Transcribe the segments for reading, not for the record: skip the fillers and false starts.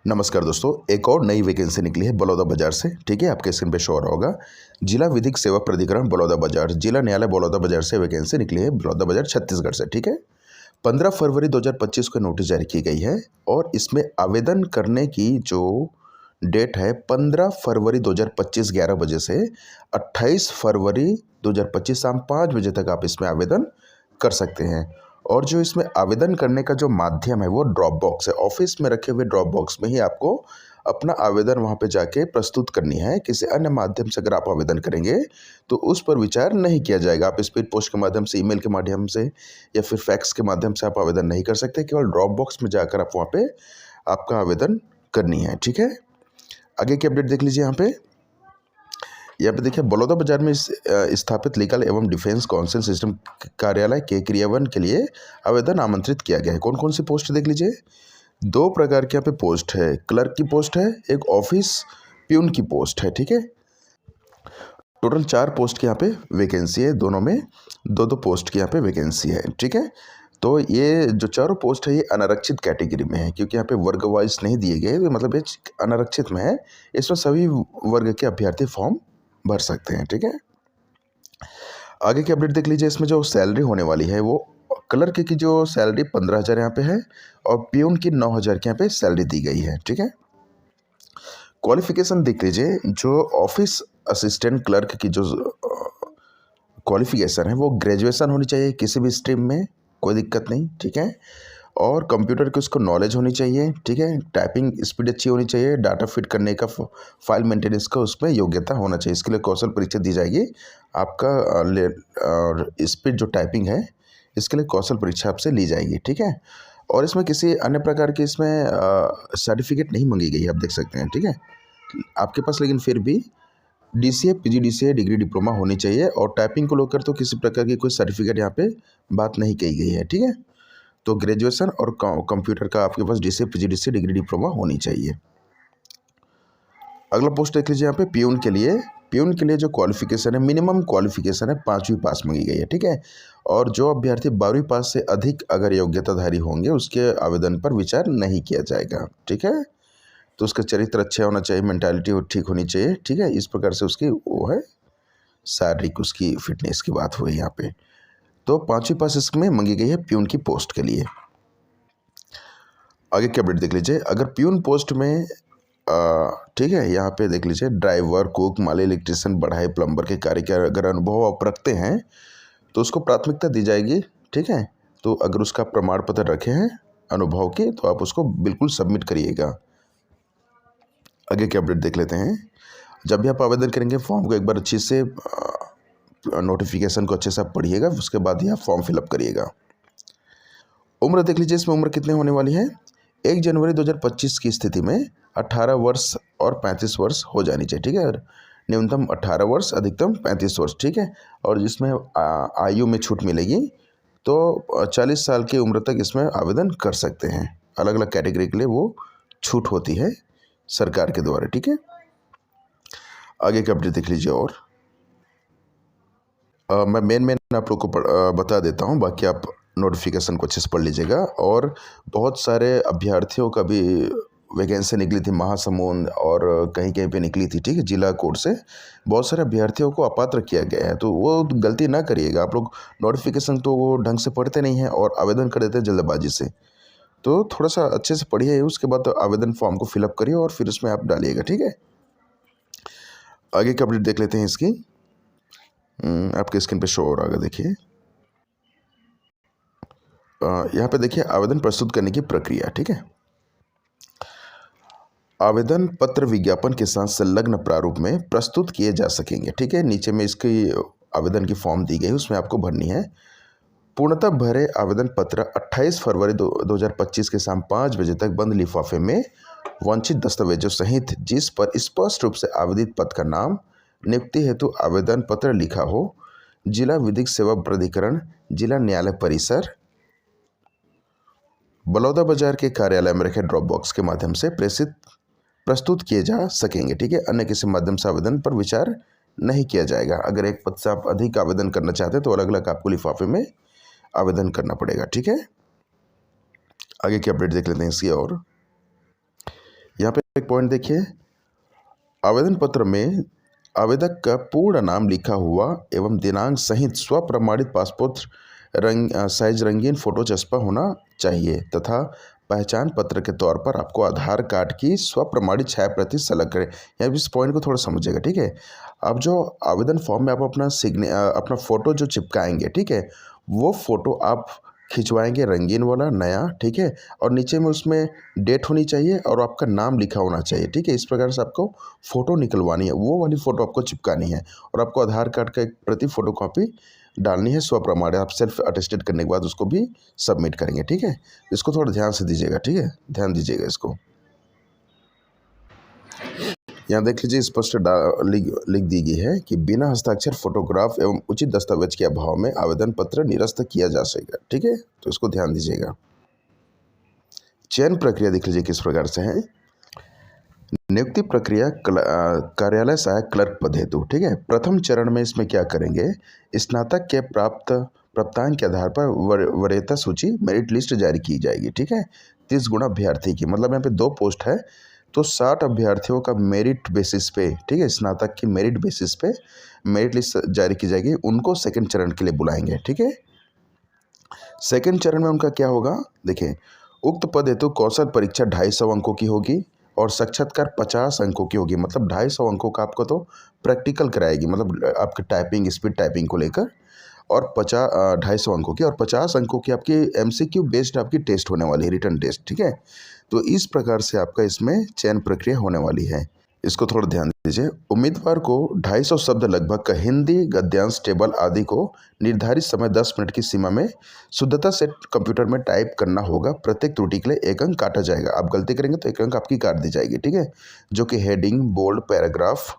नमस्कार दोस्तों, एक और नई वैकेंसी निकली है बलौदा बाजार से। ठीक है, आपके स्क्रीन पे शो हो रहा होगा। जिला विधिक सेवा प्राधिकरण बलौदा बाजार, जिला न्यायालय बलौदा बाजार से वैकेंसी निकली है बलौदा बाजार छत्तीसगढ़ से। ठीक है, 15 फरवरी 2025 को नोटिस जारी की गई है और इसमें आवेदन करने की जो डेट है 15 फरवरी 2025 11 बजे से 28 फरवरी 2025 शाम 5 बजे तक आप इसमें आवेदन कर सकते हैं। और जो इसमें आवेदन करने का जो माध्यम है वो ड्रॉप बॉक्स है। ऑफिस में रखे हुए ड्रॉप बॉक्स में ही आपको अपना आवेदन वहाँ पे जाके प्रस्तुत करनी है। किसी अन्य माध्यम से अगर आप आवेदन करेंगे तो उस पर विचार नहीं किया जाएगा। आप स्पीड पोस्ट के माध्यम से, ईमेल के माध्यम से या फिर फैक्स के माध्यम से आप आवेदन नहीं कर सकते। केवल ड्रॉप बॉक्स में जाकर आप वहाँ पे आपका आवेदन करनी है। ठीक है, आगे की अपडेट देख लीजिए। यहाँ पे देखिए, बलौदा बाजार में स्थापित लीगल एवं डिफेंस काउंसिल सिस्टम कार्यालय के क्रियान्वयन के लिए आवेदन आमंत्रित किया गया है। कौन कौन सी पोस्ट देख लीजिए। 2 प्रकार के यहाँ पे पोस्ट है, क्लर्क की पोस्ट है, एक ऑफिस प्यून की पोस्ट है। ठीक है, टोटल 4 पोस्ट की यहाँ पे वैकेंसी है। दोनों में 2-2 पोस्ट की यहाँ पे वैकेंसी है। ठीक है, तो ये जो चारों पोस्ट है ये अनारक्षित कैटेगरी में है, क्योंकि यहाँ पे वर्ग वाइज नहीं दिए गए, मतलब ये अनारक्षित में है। इसमें सभी वर्ग के अभ्यर्थी फॉर्म भर सकते हैं। ठीक है, आगे की अपडेट देख लीजिए। इसमें जो सैलरी होने वाली है वो क्लर्क की जो सैलरी 15,000 यहाँ पे है और प्यून की 9,000 की यहाँ पे सैलरी दी गई है। ठीक है, क्वालिफिकेशन देख लीजिए। जो ऑफिस असिस्टेंट क्लर्क की जो क्वालिफिकेशन है वो ग्रेजुएशन होनी चाहिए किसी भी स्ट्रीम में, कोई दिक्कत नहीं। ठीक है, और कंप्यूटर की उसको नॉलेज होनी चाहिए। ठीक है, टाइपिंग स्पीड अच्छी होनी चाहिए, डाटा फिट करने का, फाइल मेंटेनेंस का उसमें योग्यता होना चाहिए। इसके लिए कौशल परीक्षा दी जाएगी। आपका और स्पीड जो टाइपिंग है इसके लिए कौशल परीक्षा आपसे ली जाएगी। ठीक है, और इसमें किसी अन्य प्रकार की इसमें सर्टिफिकेट नहीं मांगी गई है, आप देख सकते हैं। ठीक है, आपके पास लेकिन फिर भी DCA, PGDCA डिग्री डिप्लोमा होनी चाहिए और टाइपिंग को लेकर तो किसी प्रकार की कोई सर्टिफिकेट यहाँ पे बात नहीं कही गई है। ठीक है, तो ग्रेजुएशन और कंप्यूटर का आपके पास DCA, PGDCA डिग्री डिप्लोमा होनी चाहिए। अगला पोस्ट देख लीजिए। यहाँ पे प्यून के लिए जो क्वालिफिकेशन है, मिनिमम क्वालिफिकेशन है 5वीं पास मांगी गई है। ठीक है, और जो अभ्यर्थी 12वीं पास से अधिक अगर योग्यताधारी होंगे उसके आवेदन पर विचार नहीं किया जाएगा। ठीक है, तो उसका चरित्र अच्छा होना चाहिए, मेंटालिटी ठीक होनी चाहिए। ठीक है, इस प्रकार से उसकी वो है, शारीरिक उसकी फिटनेस की बात हुई यहाँ पे। तो 5वीं पास इसमें मांगी गई है प्यून की पोस्ट के लिए। आगे की अपडेट देख लीजिए। अगर प्यून पोस्ट में ठीक है, यहाँ पे देख लीजिए, ड्राइवर, कुक, माली, इलेक्ट्रिशियन, बढ़ाई, प्लम्बर के कार्य का अगर अनुभव आप रखते हैं तो उसको प्राथमिकता दी जाएगी। ठीक है, तो अगर उसका प्रमाण पत्र रखे हैं अनुभव के तो आप उसको बिल्कुल सबमिट करिएगा। आगे की अपडेट देख लेते हैं। जब भी आप आवेदन करेंगे फॉर्म को एक बार अच्छे से नोटिफिकेशन को अच्छे से आप पढ़िएगा, उसके बाद ही आप फॉर्म फिलअप करिएगा। उम्र देख लीजिए। इसमें उम्र कितने होने वाली है। 1 जनवरी 2025 की स्थिति में 18 वर्ष और 35 वर्ष हो जानी चाहिए। ठीक है, न्यूनतम 18 वर्ष, अधिकतम 35 वर्ष। ठीक है, और जिसमें आयु में छूट मिलेगी तो 40 साल की उम्र तक इसमें आवेदन कर सकते हैं। अलग अलग कैटेगरी के लिए वो छूट होती है सरकार के द्वारा। ठीक है, आगे की अपडेट देख लीजिए। और मैं मेन आप लोग को बता देता हूँ, बाकी आप नोटिफिकेशन को अच्छे से पढ़ लीजिएगा। और बहुत सारे अभ्यर्थियों का भी वैकेंसी निकली थी महासमुंद और कहीं कहीं पे निकली थी। ठीक है, जिला कोड से बहुत सारे अभ्यर्थियों को अपात्र किया गया है, तो वो गलती ना करिएगा। आप लोग नोटिफिकेशन तो वो ढंग से पढ़ते नहीं हैं और आवेदन कर देते हैं जल्दबाजी से। तो थोड़ा सा अच्छे से पढ़िए, उसके बाद आवेदन फॉर्म को फिलअप करिए और फिर उसमें आप डालिएगा। ठीक है, आगे की अपडेट देख लेते हैं इसकी। आपके स्क्रीन पे शो हो रहा होगा, देखिए। यहाँ पे देखिए आवेदन प्रस्तुत करने की प्रक्रिया। ठीक है, आवेदन पत्र विज्ञापन के साथ संलग्न प्रारूप में प्रस्तुत किए जा सकेंगे। ठीक है, नीचे में इसकी आवेदन की फॉर्म दी गई है, उसमें आपको भरनी है। पूर्णतः भरे आवेदन पत्र 28 फरवरी 2025 के शाम 5 बजे तक बंद लिफाफे में वांछित दस्तावेजों सहित जिस पर स्पष्ट रूप से आवेदित पद का नाम, नियुक्ति हेतु आवेदन पत्र लिखा हो, जिला विधिक सेवा प्राधिकरण, जिला न्यायालय परिसर, बलौदा बाजार के कार्यालय में रखे ड्रॉप बॉक्स के माध्यम से प्रस्तुत किए जा सकेंगे। ठीक है, अन्य किसी माध्यम से आवेदन पर विचार नहीं किया जाएगा। अगर एक पद से आप अधिक आवेदन करना चाहते हैं तो अलग अलग आपको लिफाफे में आवेदन करना पड़ेगा। ठीक है, आगे की अपडेट देख लेते हैं इसकी। और यहाँ पे एक पॉइंट देखिए, आवेदन पत्र में आवेदक का पूर्ण नाम लिखा हुआ एवं दिनांक सहित स्वप्रमाणित पासपोर्ट साइज रंगीन फोटो चस्पा होना चाहिए तथा पहचान पत्र के तौर पर आपको आधार कार्ड की स्वप्रमाणित 6 प्रति संलग्न करें। यहाँ इस पॉइंट को थोड़ा समझिएगा, ठीक है। अब जो आवेदन फॉर्म में आप अपना फ़ोटो जो चिपकाएंगे, ठीक है, वो फ़ोटो आप खिंचवाएंगे रंगीन वाला नया, ठीक है, और नीचे में उसमें डेट होनी चाहिए और आपका नाम लिखा होना चाहिए, ठीक है। इस प्रकार से आपको फ़ोटो निकलवानी है, वो वाली फ़ोटो आपको चिपकानी है और आपको आधार कार्ड का एक प्रति फ़ोटो कॉपी डालनी है स्वप्रमाणित। आप सेल्फ अटेस्टेड करने के बाद उसको भी सबमिट करेंगे, ठीक है। इसको थोड़ा ध्यान से दीजिएगा, ठीक है, ध्यान दीजिएगा इसको। यहाँ देख लीजिए स्पष्ट लिख दी गई है कि बिना हस्ताक्षर फोटोग्राफ एवं उचित दस्तावेज के अभाव में आवेदन पत्र निरस्त किया जा सकेगा, ठीक है, तो इसको ध्यान दीजिएगा। चयन प्रक्रिया देख लीजिए किस प्रकार से है। नियुक्ति प्रक्रिया कार्यालय सहायक क्लर्क पद हेतु, ठीक है। प्रथम चरण में इसमें क्या करेंगे, स्नातक के प्राप्तांक के आधार पर वरीयता सूची मेरिट लिस्ट जारी की जाएगी, ठीक है। 30 गुना अभ्यर्थी की, मतलब यहाँ पे 2 पोस्ट है तो 60 अभ्यर्थियों का मेरिट बेसिस पे, ठीक है, स्नातक की मेरिट बेसिस पे मेरिट लिस्ट जारी की जाएगी। उनको सेकंड चरण के लिए बुलाएंगे, ठीक है। सेकंड चरण में उनका क्या होगा, देखिए, उक्त पद हेतु कौशल परीक्षा 250 अंकों की होगी और साक्षात्कार 50 अंकों की होगी। मतलब 250 अंकों का आपको तो प्रैक्टिकल कराएगी, मतलब आपके टाइपिंग स्पीड टाइपिंग को लेकर, और 250 अंकों की और 50 अंकों की आपकी MCQ बेस्ड आपकी टेस्ट होने वाली है, रिटन टेस्ट, ठीक है। तो इस प्रकार से आपका इसमें चयन प्रक्रिया होने वाली है। इसको थोड़ा ध्यान दीजिए। उम्मीदवार को 250 शब्द लगभग का हिंदी गद्यांश टेबल आदि को निर्धारित समय 10 मिनट की सीमा में शुद्धता से कंप्यूटर में टाइप करना होगा। प्रत्येक त्रुटि के लिए 1 अंक काटा जाएगा। आप गलती करेंगे तो 1 अंक आपकी काट दी जाएगी, ठीक है। जो कि heading, bold, paragraph,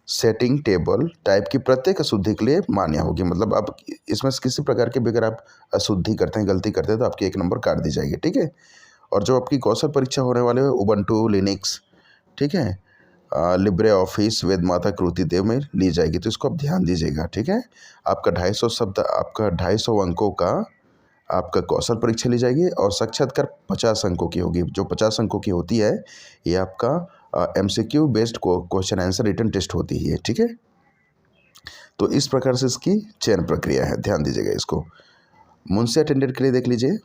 setting, table type की प्रत्येक अशुद्धि के लिए मान्य होगी। मतलब आप इसमें किसी प्रकार के भी अगर आप अशुद्धि करते हैं, गलती करते हैं, तो आपकी 1 नंबर काट दी जाएगी, ठीक है। और जो आपकी कौशल परीक्षा होने वाले उबंटू लिनक्स, ठीक है, लिब्रे ऑफिस, वेदमाता कृतिदेव में ली जाएगी, तो इसको आप ध्यान दीजिएगा, ठीक है। आपका 250 शब्द, आपका 250 अंकों का आपका कौशल परीक्षा ली जाएगी और साक्षात्कार 50 अंकों की होगी। जो 50 अंकों की होती है ये आपका MCQ based question answer written test होती है, ठीक है। तो इस प्रकार से इसकी चयन प्रक्रिया है, ध्यान दीजिएगा इसको। मुंशी अटेंडेंट के लिए देख लीजिए,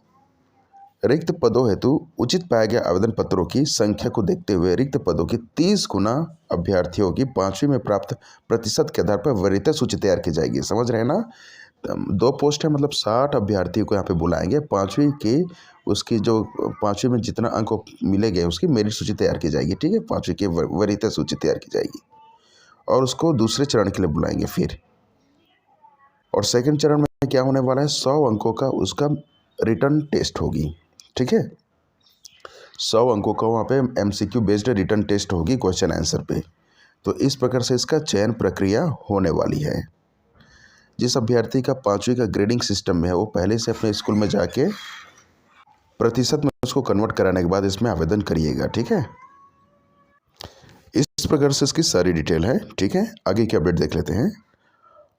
रिक्त पदों हेतु उचित पाए गए आवेदन पत्रों की संख्या को देखते हुए रिक्त पदों की 30 गुना अभ्यर्थियों की 5वीं में प्राप्त प्रतिशत के आधार पर वरीयता सूची तैयार की जाएगी। समझ रहे हैं ना, 2 पोस्ट है, मतलब 60 अभ्यर्थियों को यहाँ पे बुलाएंगे। 5वीं की उसकी जो 5वीं में जितना अंक मिलेंगे उसकी मेरिट सूची तैयार की जाएगी, ठीक है। 5वीं की वरीयता सूची तैयार की जाएगी और उसको दूसरे चरण के लिए बुलाएंगे फिर। और सेकंड चरण में क्या होने वाला है, 100 अंकों का उसका रिटर्न टेस्ट होगी, ठीक है। 100 अंकों का वहाँ पे MCQ बेस्ड रिटर्न टेस्ट होगी क्वेश्चन आंसर पे। तो इस प्रकार से इसका चयन प्रक्रिया होने वाली है। जिस अभ्यर्थी का 5वीं का ग्रेडिंग सिस्टम में है वो पहले से अपने स्कूल में जाके प्रतिशत में उसको कन्वर्ट कराने के बाद इसमें आवेदन करिएगा, ठीक है। इस प्रकार से इसकी सारी डिटेल है, ठीक है। आगे की अपडेट देख लेते हैं।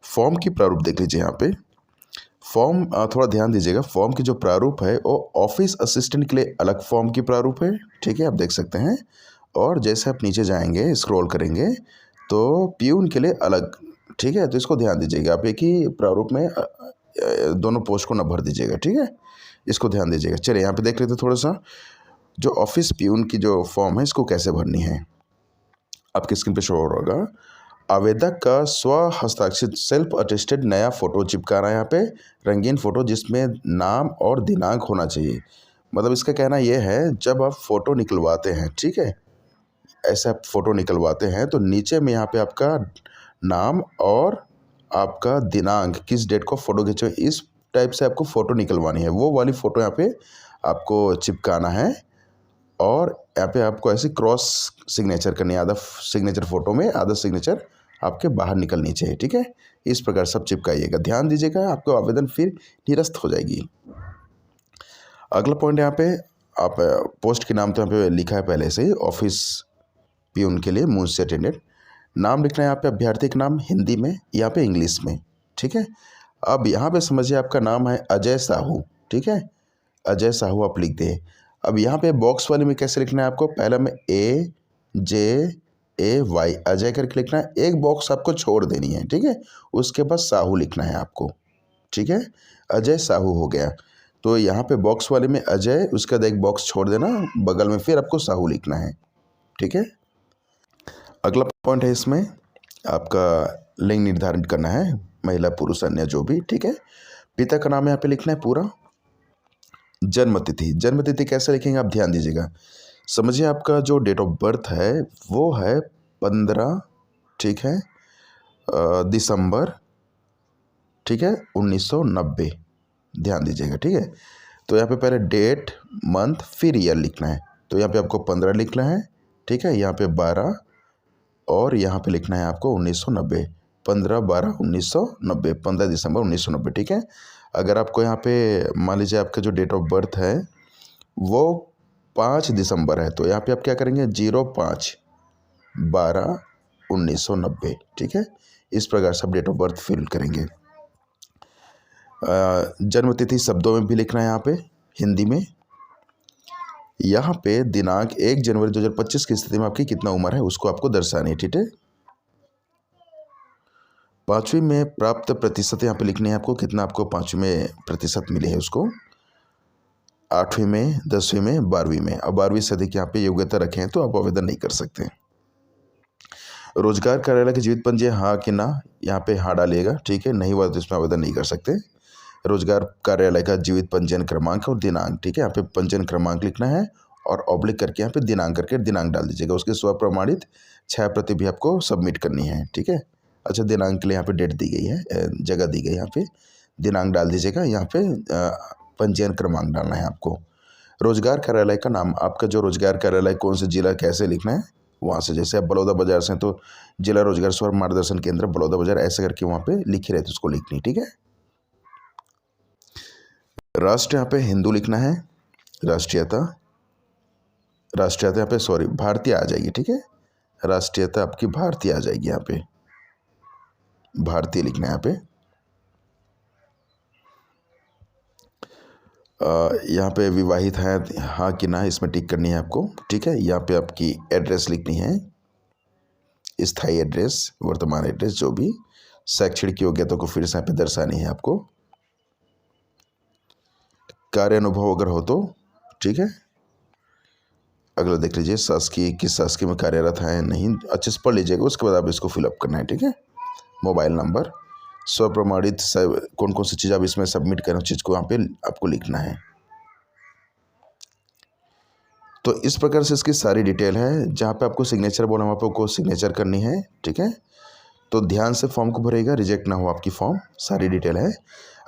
फॉर्म की प्रारूप देख लीजिए यहाँ पे। फॉर्म थोड़ा ध्यान दीजिएगा, फॉर्म की जो प्रारूप है वो ऑफिस असिस्टेंट के लिए अलग फॉर्म की प्रारूप है, ठीक है, आप देख सकते हैं। और जैसे आप नीचे जाएंगे, स्क्रॉल करेंगे, तो प्यून के लिए अलग, ठीक है। तो इसको ध्यान दीजिएगा, आप एक ही प्रारूप में दोनों पोस्ट को न भर दीजिएगा, ठीक है। इसको ध्यान दीजिएगा। चलिए यहाँ पे देख लेते थोड़ा सा, जो ऑफिस प्यून की जो फॉर्म है इसको कैसे भरनी है। आपकी स्क्रीन पे शो हो रहा होगा। आवेदक का स्व हस्ताक्षरित सेल्फ अटेस्टेड नया फ़ोटो चिपकाना है यहाँ पे, रंगीन फ़ोटो जिसमें नाम और दिनांक होना चाहिए। मतलब इसका कहना यह है, जब आप फ़ोटो निकलवाते हैं, ठीक है, ऐसे आप फ़ोटो निकलवाते हैं तो नीचे में यहाँ पे आपका नाम और आपका दिनांक, किस डेट को फ़ोटो खींचे, इस टाइप से आपको फ़ोटो निकलवानी है। वो वाली फ़ोटो यहाँ पे आपको चिपकाना है और यहाँ पे आपको ऐसे क्रॉस सिग्नेचर करनी है। आधा सिग्नेचर फ़ोटो में, आधा सिग्नेचर आपके बाहर निकलनी चाहिए, ठीक है। इस प्रकार सब चिपकाइएगा, ध्यान दीजिएगा, आपको आवेदन फिर निरस्त हो जाएगी। अगला पॉइंट यहाँ पे, आप पोस्ट के नाम तो यहाँ पे लिखा है पहले से ही, ऑफिस प्यून के लिए मुंशी अटेंडेंट। नाम लिखना है यहाँ पे अभ्यर्थी का नाम हिंदी में, यहाँ पे इंग्लिश में, ठीक है। अब यहाँ पे समझिए आपका नाम है अजय साहू, ठीक है, अजय साहू आप लिख दें। अब यहाँ पे बॉक्स वाले में कैसे लिखना है आपको, पहला में AJAY अजय करके लिखना है, एक बॉक्स आपको छोड़ देनी है, ठीक है। उसके बाद साहू लिखना है आपको, ठीक है। अजय साहू हो गया, तो यहाँ पे बॉक्स वाले में अजय, उसके बाद एक बॉक्स छोड़ देना, बगल में फिर आपको साहू लिखना है, ठीक है। अगला पॉइंट है इसमें आपका लिंग निर्धारित करना है, महिला पुरुष अन्य जो भी, ठीक है। पिता का नाम यहाँ पे लिखना है पूरा। जन्मतिथि, जन्मतिथि कैसे लिखेंगे आप ध्यान दीजिएगा। समझिए आपका जो डेट ऑफ बर्थ है वो है 15, ठीक है, दिसंबर, ठीक है, 1990, ध्यान दीजिएगा, ठीक है। तो यहाँ पे पहले डेट, मंथ, फिर ईयर लिखना है। तो यहाँ पे आपको 15 लिखना है, ठीक है, यहाँ पे 12 और यहाँ पे लिखना है आपको 1990, 15/12/1990, 15 दिसंबर 1990, ठीक है। अगर आपको यहाँ पे मान लीजिए आपका जो डेट ऑफ बर्थ है वो 5 दिसंबर है, तो यहाँ पे आप क्या करेंगे 05/12/1990, ठीक है। इस प्रकार से आप डेट ऑफ बर्थ फिल करेंगे। जन्मतिथि शब्दों में भी लिखना है यहाँ पे हिंदी में। यहाँ पे दिनांक 1 जनवरी 2025 की स्थिति में आपकी कितना उम्र है उसको आपको दर्शानी है, ठीक है। 5वीं में प्राप्त प्रतिशत यहाँ पे लिखनी है आपको, कितना आपको 5वीं में प्रतिशत मिले है उसको, 8वीं में, 10वीं में, 12वीं में। अब 12वीं से अधिक यहाँ पे योग्यता रखें हैं तो आप आवेदन नहीं कर सकते। रोजगार कार्यालय की जीवित पंजीयन हाँ कि ना, यहाँ पे हाँ डालिएगा, ठीक है। नहीं हुआ तो इसमें आवेदन नहीं कर सकते। रोजगार कार्यालय का जीवित पंजीयन क्रमांक और दिनांक, ठीक है। यहाँ पे पंजीयन क्रमांक लिखना है और ऑब्लिक करके यहाँ पे दिनांक करके दिनांक डाल दीजिएगा। उसकी स्वप्रमाणित छायाप्रति भी आपको सबमिट करनी है, ठीक है। अच्छा, दिनांक के लिए यहाँ पे डेट दी गई है, जगह दी गई है, यहाँ पे दिनांक डाल दीजिएगा। यहाँ पे पंजीयन क्रमांक डालना है आपको। रोजगार कार्यालय का नाम, आपका जो रोजगार कार्यालय कौन से जिला कैसे लिखना है वहाँ से, जैसे आप बलौदा बाजार से हैं तो जिला रोजगार स्व मार्गदर्शन केंद्र बलौदा बाजार ऐसे करके वहाँ पे लिखे रहते उसको लिखनी, ठीक है। राष्ट्र यहाँ पे हिंदू लिखना है, राष्ट्रीयता यहाँ पे सॉरी भारतीय आ जाएगी, ठीक है। राष्ट्रीयता आपकी भारतीय आ जाएगी, यहाँ पे भारतीय लिखना है यहाँ पे। यहाँ पे विवाहित है हाँ कि ना, इसमें टिक करनी है आपको, ठीक है। यहाँ पे आपकी एड्रेस लिखनी है, स्थायी एड्रेस, वर्तमान एड्रेस जो भी। शैक्षणिक योग्यता को फिर से यहाँ पे दर्शानी है आपको। कार्य अनुभव अगर हो तो, ठीक है। अगला देख लीजिए, शासकीय, किस शासकीय में कार्यरत है नहीं, अच्छे से पढ़ लीजिएगा, उसके बाद आप इसको फिलअप करना है, ठीक है। मोबाइल नंबर, स्वप्रमाणित कौन कौन सी चीज़ आप इसमें सबमिट करें, उस चीज़ को यहाँ पे आपको लिखना है। तो इस प्रकार से इसकी सारी डिटेल है। जहाँ पे आपको सिग्नेचर बोला वहाँ पे आपको सिग्नेचर करनी है, ठीक है। तो ध्यान से फॉर्म को भरेगा, रिजेक्ट ना हो आपकी फॉर्म, सारी डिटेल है।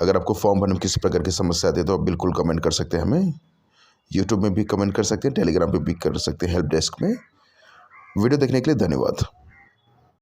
अगर आपको फॉर्म भरने में किसी प्रकार की समस्या आती है तो आप बिल्कुल कमेंट कर सकते हैं हमें, यूट्यूब में भी कमेंट कर सकते हैं, टेलीग्राम पे भी कर सकते हैं, हेल्प डेस्क में। वीडियो देखने के लिए धन्यवाद।